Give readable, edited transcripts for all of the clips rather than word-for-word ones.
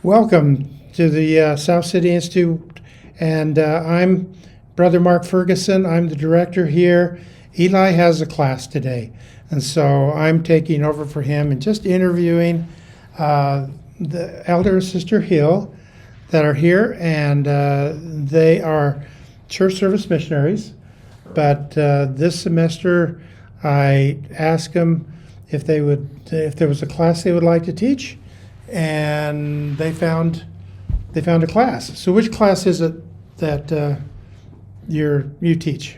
Welcome to the hCity Institute, and I'm Brother Mark Ferguson. I'm the director here. Eli has a class today, and so I'm taking over for him and just interviewing the elder and sister Hill that are here, and they are church service missionaries. But this semester, I asked them if there was a class they would like to teach, and they found a class. So which class is it that you teach?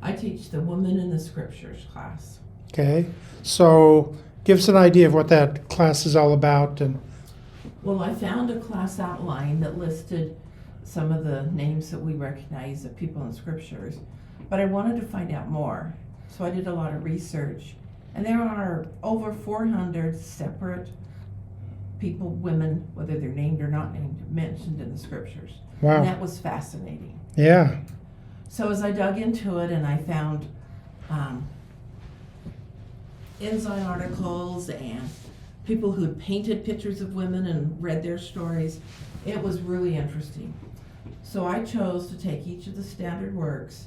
I teach the Women in the Scriptures class. Okay, so give us an idea of what that class is all about. And Well, I found a class outline that listed some of the names that we recognize of people in the Scriptures, but I wanted to find out more. So I did a lot of research, and there are over 400 separate people, women, whether they're named or not named, mentioned in the Scriptures. Wow. And that was fascinating. Yeah. So as I dug into it and I found Ensign articles and people who'd painted pictures of women and read their stories, it was really interesting. So I chose to take each of the standard works,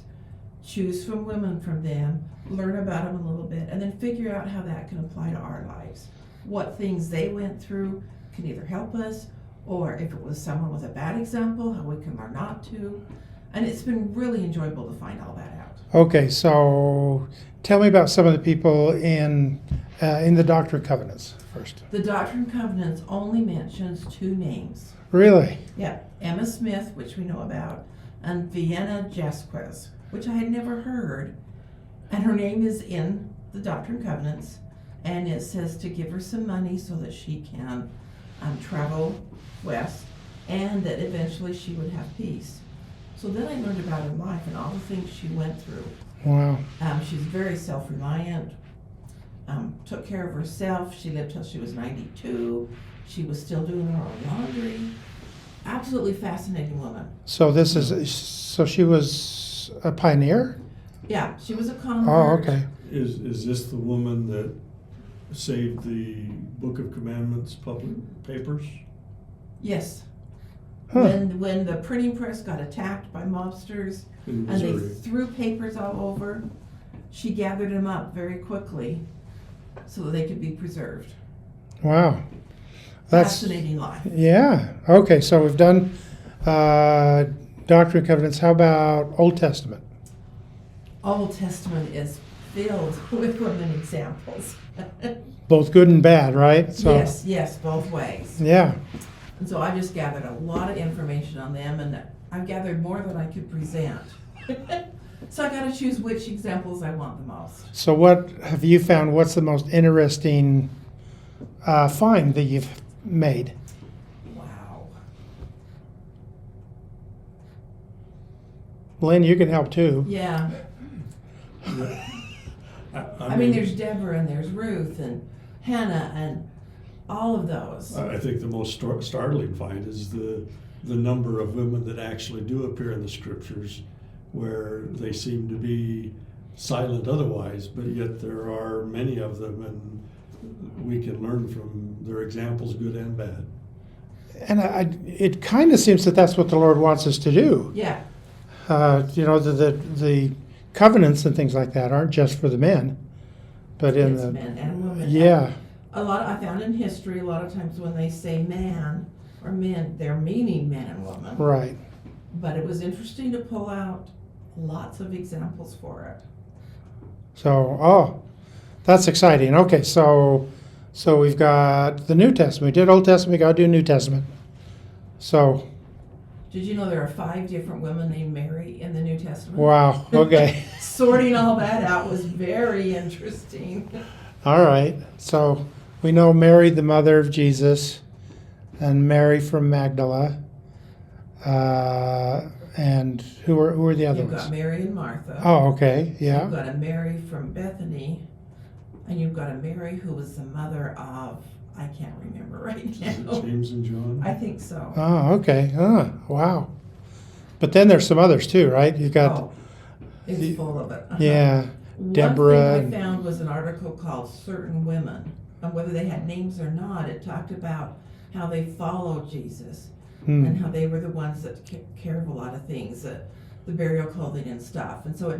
choose from women from them, learn about them a little bit, and then figure out how that can apply to our lives. What things they went through can either help us, or if it was someone with a bad example, how we can learn not to. And it's been really enjoyable to find all that out. Okay, so tell me about some of the people in the Doctrine and Covenants first. The Doctrine and Covenants only mentions two names. Really? Yeah, Emma Smith, which we know about, and Vienna Jasquez, which I had never heard. And her name is in the Doctrine and Covenants, and it says to give her some money so that she can travel west, and that eventually she would have peace. So then I learned about her life and all the things she went through. Wow. She's very self-reliant, took care of herself. She lived till she was 92. She was still doing her own laundry. Absolutely fascinating woman. So she was a pioneer? Yeah, she was a convert. Oh, okay. Is this the woman that saved the Book of Commandments public papers? Yes. Huh. When the printing press got attacked by mobsters In and they Missouri. threw papers all over, she gathered them up very quickly so that they could be preserved. Wow. That's Fascinating life. Yeah. Okay, so we've done Doctrine and Covenants. How about Old Testament? Old Testament is filled with women examples. Both good and bad, right? So, Yes, both ways. Yeah. And so I just gathered a lot of information on them, and I've gathered more than I could present. So I got to choose which examples I want the most. So what have you found? What's the most interesting find that you've made? Wow. Lynn, you can help too. Yeah. I I mean, there's Deborah and there's Ruth and Hannah and all of those. I think the most startling find is the number of women that actually do appear in the Scriptures, where they seem to be silent otherwise, but yet there are many of them, and we can learn from their examples, good and bad. And it kind of seems that that's what the Lord wants us to do. Yeah. The covenants and things like that aren't just for the men, but in It's the men and women. yeah. I found in history, a lot of times when they say man or men, they're meaning man and woman. Right. But it was interesting to pull out lots of examples for it. So, that's exciting. Okay, so we've got the New Testament. We did Old Testament. We got to do New Testament. So, Did you know there are 5 different women named Mary in the New Testament? wow. Okay. Sorting all that out was very interesting. All right. So we know Mary, the mother of Jesus, and Mary from Magdala. And who are the other You've ones? got Mary and Martha. Oh, okay. Yeah. You've got a Mary from Bethany, and you've got a Mary who was the mother of, I can't remember right Is it now. James and John? I think so. Oh, okay. Wow. But then there's some others too, right? You got Oh, it's full of it. yeah, One Deborah. thing I found was an article called Certain Women, whether they had names or not, it talked about how they followed Jesus Hmm. and how they were the ones that took care of a lot of things, the burial clothing and stuff. And so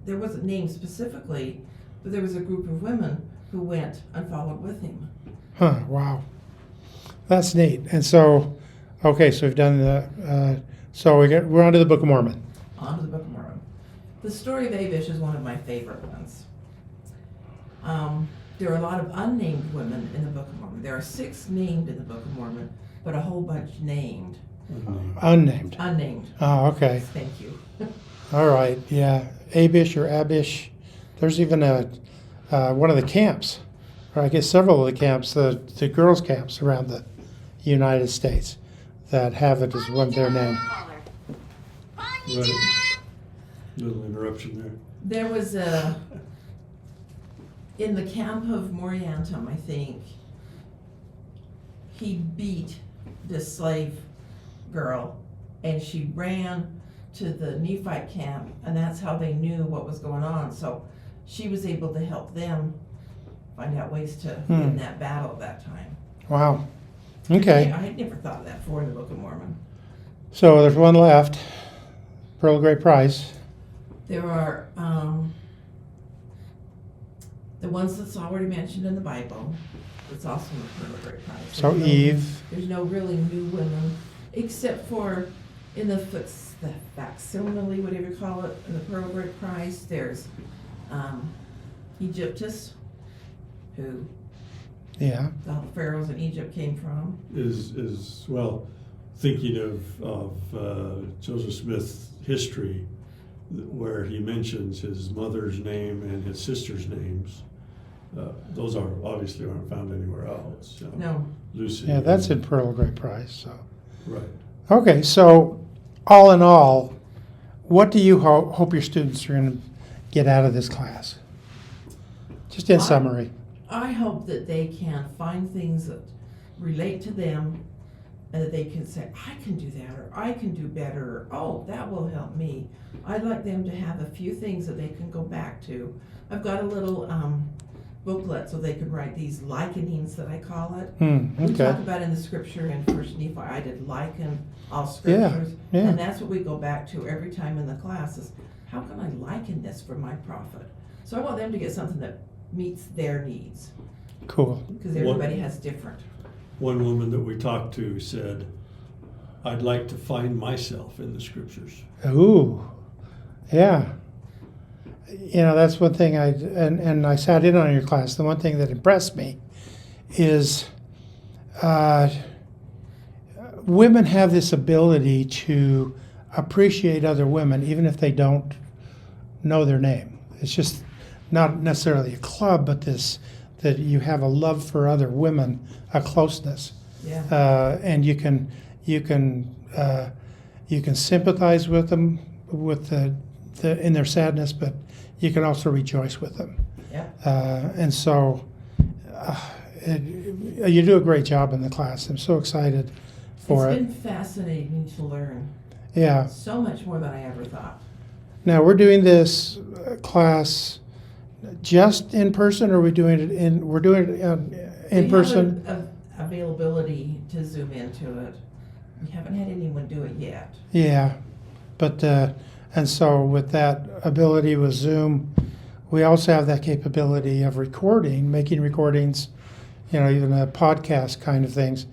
there wasn't named specifically, but there was a group of women who went and followed with him. Huh, wow. That's neat. And so, okay, so we've done we're on to the Book of Mormon. On to the Book of Mormon. The story of Abish is one of my favorite ones. There are a lot of unnamed women in the Book of Mormon. There are 6 named in the Book of Mormon, but a whole bunch named. Unnamed. Unnamed. Oh, okay. Thank you. All right, yeah. Abish or Abish. There's even one of the camps, or I guess several of the camps, the girls' camps around the United States that have it as one of their name. Right. Little interruption there. There was in the camp of Moriantum, I think, he beat this slave girl, and she ran to the Nephite camp, and that's how they knew what was going on. So she was able to help them find out ways to win that battle at that time. Wow. Okay. I had never thought of that before in the Book of Mormon. So there's one left. Pearl of Great Price. There are the ones that's already mentioned in the Bible. It's also in the Pearl of Great Price. So There's Eve. There's no really new women, except for in the facsimile, whatever you call it, in the Pearl of Great Price. There's Egyptus, who Yeah. the pharaohs in Egypt came from. Is well, thinking of Joseph Smith's history, where he mentions his mother's name and his sister's names. Those obviously aren't found anywhere else. You know, No. Lucy. Yeah, that's in Pearl of Great Price. So. Right. Okay, so all in all, what do you hope your students are going to get out of this class? Just in summary. I hope that they can find things that relate to them and that they can say, I can do that, or I can do better, or oh, that will help me. I'd like them to have a few things that they can go back to. I've got a little booklet so they can write these likenings that I call it. We Okay. talk about in the scripture in First Nephi, I did liken all scriptures. Yeah. And that's what we go back to every time in the class is, how can I liken this for my profit? So I want them to get something that meets their needs, Cool. because everybody has different. One woman that we talked to said, I'd like to find myself in the scriptures. Ooh. Yeah. You know, that's one thing and I sat in on your class. The one thing that impressed me is women have this ability to appreciate other women even if they don't know their name. It's just not necessarily a club, but that you have a love for other women, a closeness, and you can sympathize with them with in their sadness, but you can also rejoice with them. Yeah. And so you do a great job in the class. I'm so excited for It's it. been fascinating to learn Yeah. so much more than I ever thought. Now we're doing this class just in person, or we're doing it in We person? have availability to zoom into it. We haven't had anyone do it yet. Yeah, but and so with that ability with Zoom, we also have that capability of making recordings, you know, even a podcast kind of things.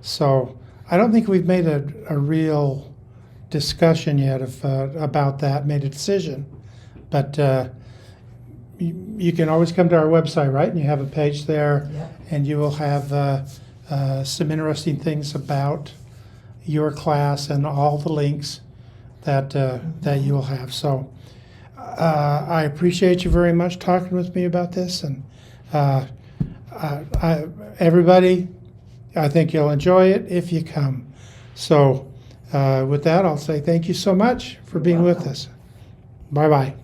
So I don't think we've made a real discussion yet about that, made a decision, but you can always come to our website, right? And you have a page there, Yeah. and you will have some interesting things about your class and all the links that you will have. So I appreciate you very much talking with me about this, and everybody, I think you'll enjoy it if you come. So with that, I'll say thank you so much for being with us. Bye-bye.